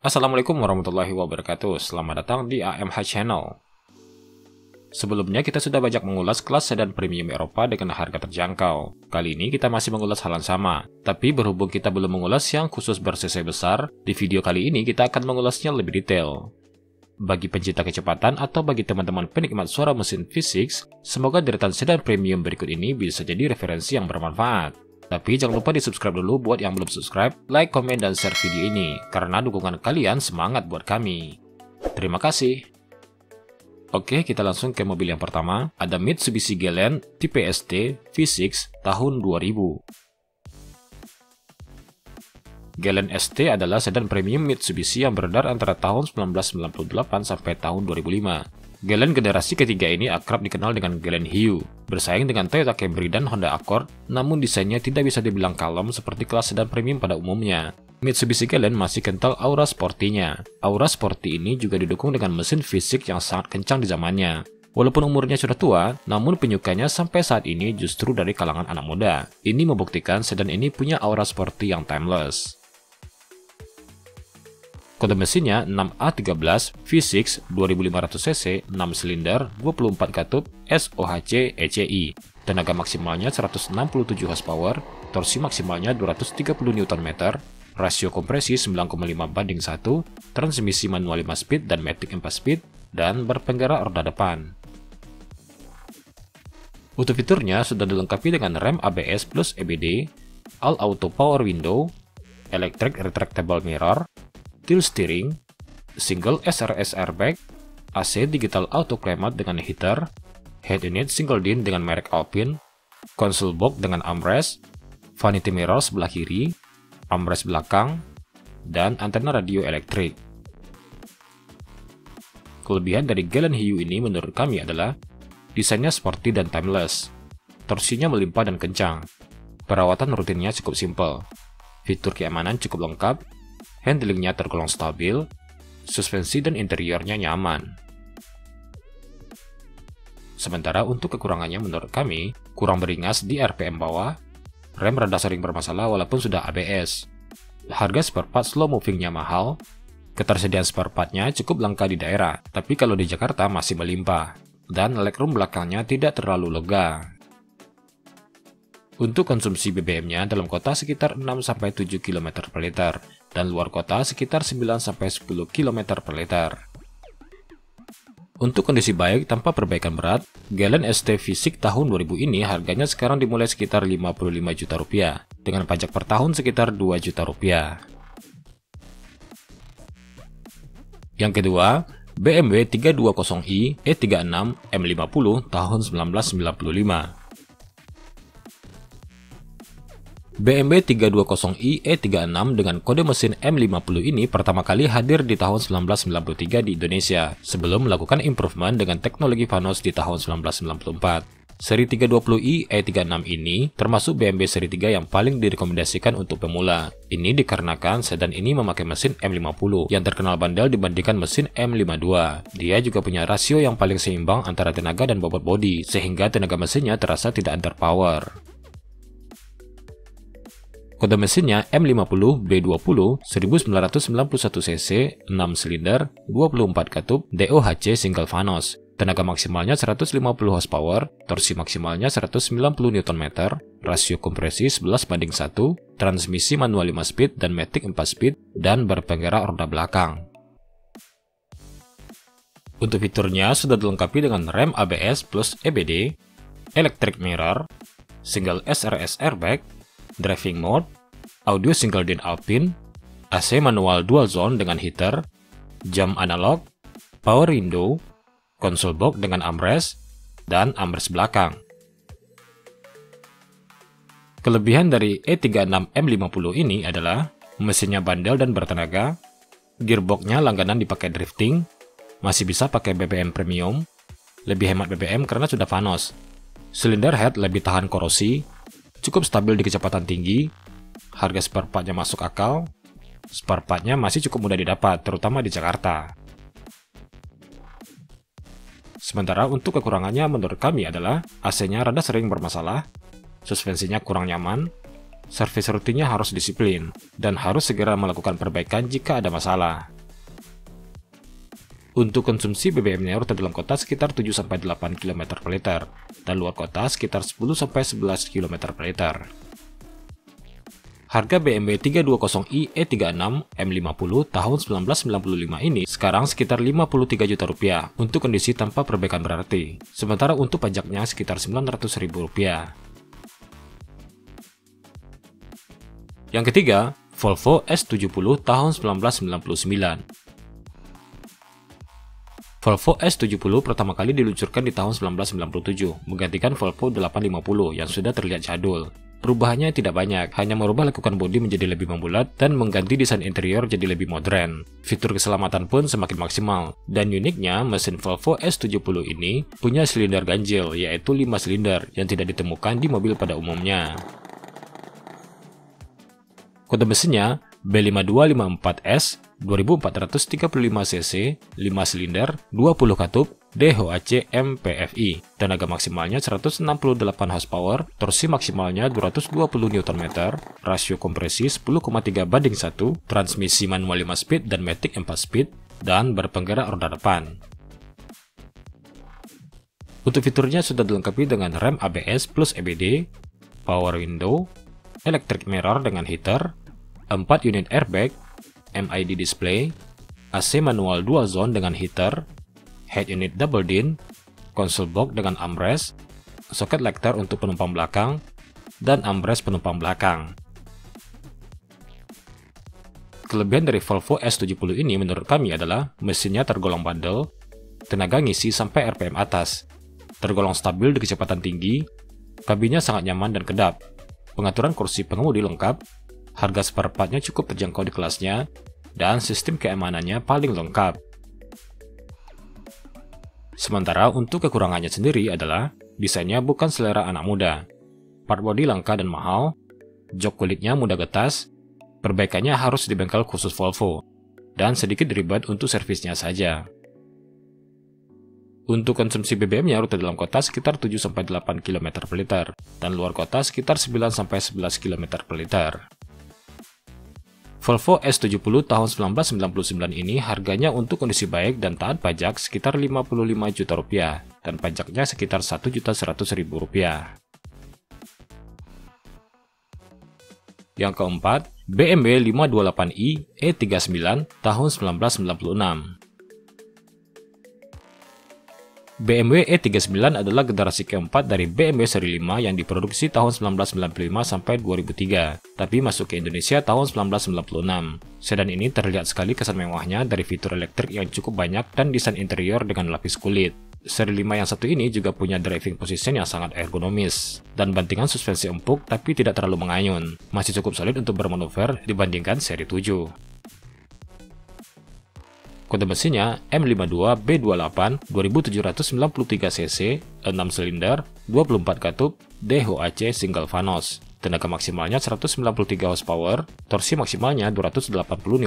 Assalamualaikum warahmatullahi wabarakatuh, selamat datang di AMH Channel. Sebelumnya kita sudah banyak mengulas kelas sedan premium Eropa dengan harga terjangkau. Kali ini kita masih mengulas hal yang sama, tapi berhubung kita belum mengulas yang khusus ber-cc besar, di video kali ini kita akan mengulasnya lebih detail. Bagi pencinta kecepatan atau bagi teman-teman penikmat suara mesin V6, semoga deretan sedan premium berikut ini bisa jadi referensi yang bermanfaat. Tapi jangan lupa di subscribe dulu buat yang belum subscribe, like, komen, dan share video ini, karena dukungan kalian semangat buat kami. Terima kasih. Oke, kita langsung ke mobil yang pertama, ada Mitsubishi Galant tipe ST V6 tahun 2000. Galant ST adalah sedan premium Mitsubishi yang beredar antara tahun 1998 sampai tahun 2005. Galant generasi ketiga ini akrab dikenal dengan Galant Hiu, bersaing dengan Toyota Camry dan Honda Accord, namun desainnya tidak bisa dibilang kalem seperti kelas sedan premium pada umumnya. Mitsubishi Galant masih kental aura sportinya. Aura sporty ini juga didukung dengan mesin V6 yang sangat kencang di zamannya. Walaupun umurnya sudah tua, namun penyukanya sampai saat ini justru dari kalangan anak muda. Ini membuktikan sedan ini punya aura sporty yang timeless. Kode mesinnya 6A13 V6 2500cc 6 silinder 24 katup SOHC ECI. Tenaga maksimalnya 167 horsepower, torsi maksimalnya 230 Nm, rasio kompresi 9,5:1, transmisi manual 5 speed dan matic 4 speed, dan berpenggerak roda depan. Untuk fiturnya sudah dilengkapi dengan rem ABS plus EBD, all auto power window, electric retractable mirror, tilt steering, single SRS airbag, AC digital auto climate dengan heater, head unit single din dengan merek Alpine, console box dengan armrest, vanity mirror sebelah kiri, armrest belakang, dan antena radio elektrik. Kelebihan dari Galant Hiu ini menurut kami adalah desainnya sporty dan timeless, torsinya melimpah dan kencang, perawatan rutinnya cukup simpel, fitur keamanan cukup lengkap, handlingnya tergolong stabil, suspensi dan interiornya nyaman. Sementara untuk kekurangannya menurut kami, kurang beringas di RPM bawah, rem rada sering bermasalah walaupun sudah ABS. Harga spare part slow movingnya mahal, ketersediaan spare partnya cukup langka di daerah, tapi kalau di Jakarta masih melimpah, dan legroom belakangnya tidak terlalu lega. Untuk konsumsi BBM-nya dalam kota sekitar 6-7 km per liter, dan luar kota sekitar 9-10 km per liter. Untuk kondisi baik tanpa perbaikan berat, Galant ST V6 tahun 2000 ini harganya sekarang dimulai sekitar 55 juta rupiah, dengan pajak per tahun sekitar 2 juta rupiah. Yang kedua, BMW 320i E36 M50 tahun 1995. BMW 320i E36 dengan kode mesin M50 ini pertama kali hadir di tahun 1993 di Indonesia, sebelum melakukan improvement dengan teknologi Vanos di tahun 1994. Seri 320i E36 ini termasuk BMW seri 3 yang paling direkomendasikan untuk pemula. Ini dikarenakan sedan ini memakai mesin M50 yang terkenal bandel dibandingkan mesin M52. Dia juga punya rasio yang paling seimbang antara tenaga dan bobot bodi, sehingga tenaga mesinnya terasa tidak underpower. Kode mesinnya M50 B20 1991cc 6 silinder 24 katup DOHC single Vanos. Tenaga maksimalnya 150 horsepower, torsi maksimalnya 190 Nm, rasio kompresi 11:1, transmisi manual 5 speed dan matic 4 speed, dan berpenggerak roda belakang. Untuk fiturnya sudah dilengkapi dengan rem ABS plus EBD, electric mirror, single SRS airbag, driving mode, audio single din Alpine, AC manual dual zone dengan heater, jam analog, power window, console box dengan armrest, dan armrest belakang. Kelebihan dari E36 M50 ini adalah mesinnya bandel dan bertenaga, gearboxnya langganan dipakai drifting, masih bisa pakai BBM premium, lebih hemat BBM karena sudah Vanos, silinder head lebih tahan korosi, cukup stabil di kecepatan tinggi, harga spare partnya masuk akal, spare partnya masih cukup mudah didapat, terutama di Jakarta. Sementara untuk kekurangannya menurut kami adalah AC-nya rada sering bermasalah, suspensinya kurang nyaman, Servis rutinnya harus disiplin, dan harus segera melakukan perbaikan jika ada masalah. Untuk konsumsi BBM-nya rute dalam kota sekitar 7-8 km per liter, dan luar kota sekitar 10-11 km per liter. Harga BMW 320i E36 M50 tahun 1995 ini sekarang sekitar 53 juta rupiah untuk kondisi tanpa perbaikan berarti, sementara untuk pajaknya sekitar 900.000 rupiah. Yang ketiga, Volvo S70 tahun 1999. Volvo S70 pertama kali diluncurkan di tahun 1997, menggantikan Volvo 850 yang sudah terlihat jadul. Perubahannya tidak banyak, hanya merubah lekukan bodi menjadi lebih membulat dan mengganti desain interior jadi lebih modern. Fitur keselamatan pun semakin maksimal, dan uniknya mesin Volvo S70 ini punya silinder ganjil, yaitu 5 silinder yang tidak ditemukan di mobil pada umumnya. Kode mesinnya B5254S 2435 cc, 5 silinder, 20 katup, DHC MPFI, tenaga maksimalnya 168 horsepower, torsi maksimalnya 220 Nm, rasio kompresi 10,3:1, transmisi manual 5 speed dan matic 4 speed, dan berpenggerak roda depan. Untuk fiturnya sudah dilengkapi dengan rem ABS plus EBD, power window, electric mirror dengan heater, 4 unit airbag, MID display, AC manual dual zone dengan heater, head unit double din, console box dengan armrest, soket lector untuk penumpang belakang, dan armrest penumpang belakang. Kelebihan dari Volvo S70 ini menurut kami adalah mesinnya tergolong bandel, tenaga ngisi sampai RPM atas, tergolong stabil di kecepatan tinggi, kabinnya sangat nyaman dan kedap, pengaturan kursi pengemudi lengkap, harga spare part-nya cukup terjangkau di kelasnya, dan sistem keamanannya paling lengkap. Sementara untuk kekurangannya sendiri adalah desainnya bukan selera anak muda, part bodi langka dan mahal, jok kulitnya mudah getas, perbaikannya harus di bengkel khusus Volvo, dan sedikit ribet untuk servisnya saja. Untuk konsumsi BBM-nya rute dalam kota sekitar 7-8 km per liter, dan luar kota sekitar 9-11 km per liter. Volvo S70 tahun 1999 ini harganya untuk kondisi baik dan taat pajak sekitar 55 juta rupiah, dan pajaknya sekitar 1.100.000 rupiah. Yang keempat, BMW 528i E39 tahun 1996. BMW E39 adalah generasi keempat dari BMW seri 5 yang diproduksi tahun 1995 sampai 2003, tapi masuk ke Indonesia tahun 1996. Sedan ini terlihat sekali kesan mewahnya dari fitur elektrik yang cukup banyak dan desain interior dengan lapis kulit. Seri 5 yang satu ini juga punya driving position yang sangat ergonomis, dan bantingan suspensi empuk tapi tidak terlalu mengayun, masih cukup solid untuk bermanuver dibandingkan seri 7. Kode mesinnya M52B28 2793 cc, 6 silinder, 24 katup, DHC single vanos. Tenaga maksimalnya 193 horsepower, torsi maksimalnya 280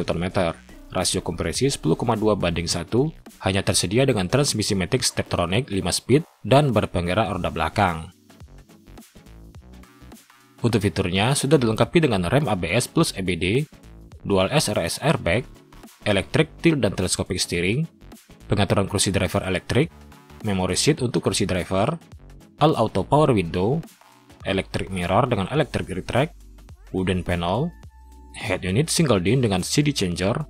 Nm, rasio kompresi 10,2:1, hanya tersedia dengan transmisi matic Steptronic 5 speed dan berpenggerak roda belakang. Untuk fiturnya sudah dilengkapi dengan rem ABS plus EBD, dual SRS airbag, electric tilt dan telescopic steering, pengaturan kursi driver elektrik, memory seat untuk kursi driver, all auto power window, electric mirror dengan electric retract, wooden panel, head unit single din dengan CD changer,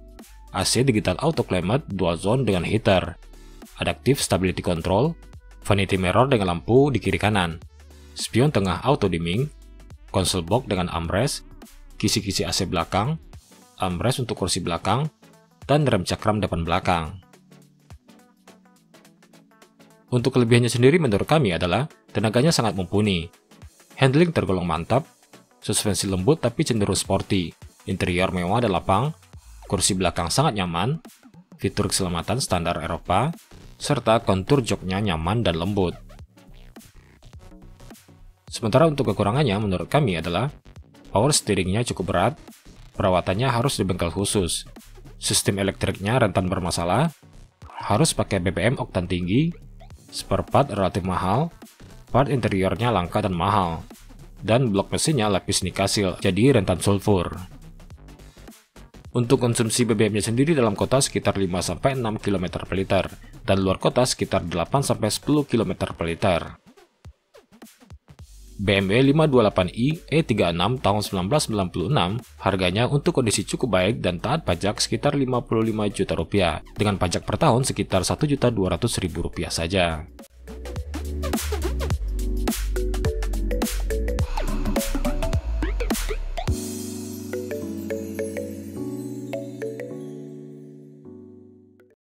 AC digital auto climate dual zone dengan heater, adaptive stability control, vanity mirror dengan lampu di kiri kanan, spion tengah auto dimming, console box dengan armrest, kisi-kisi AC belakang, armrest untuk kursi belakang, dan rem cakram depan belakang. Untuk kelebihannya sendiri menurut kami adalah tenaganya sangat mumpuni, handling tergolong mantap, suspensi lembut tapi cenderung sporty, interior mewah dan lapang, kursi belakang sangat nyaman, fitur keselamatan standar Eropa, serta kontur joknya nyaman dan lembut. Sementara untuk kekurangannya menurut kami adalah power steeringnya cukup berat, perawatannya harus di bengkel khusus, sistem elektriknya rentan bermasalah, harus pakai BBM oktan tinggi, spare part relatif mahal, part interiornya langka dan mahal, dan blok mesinnya lapis nikasil, jadi rentan sulfur. Untuk konsumsi BBM-nya sendiri dalam kota sekitar 5-6 km per liter, dan luar kota sekitar 8-10 km per liter. BMW 528i E36 tahun 1996 harganya untuk kondisi cukup baik dan taat pajak sekitar 55 juta rupiah, dengan pajak per tahun sekitar 1.200.000 rupiah saja.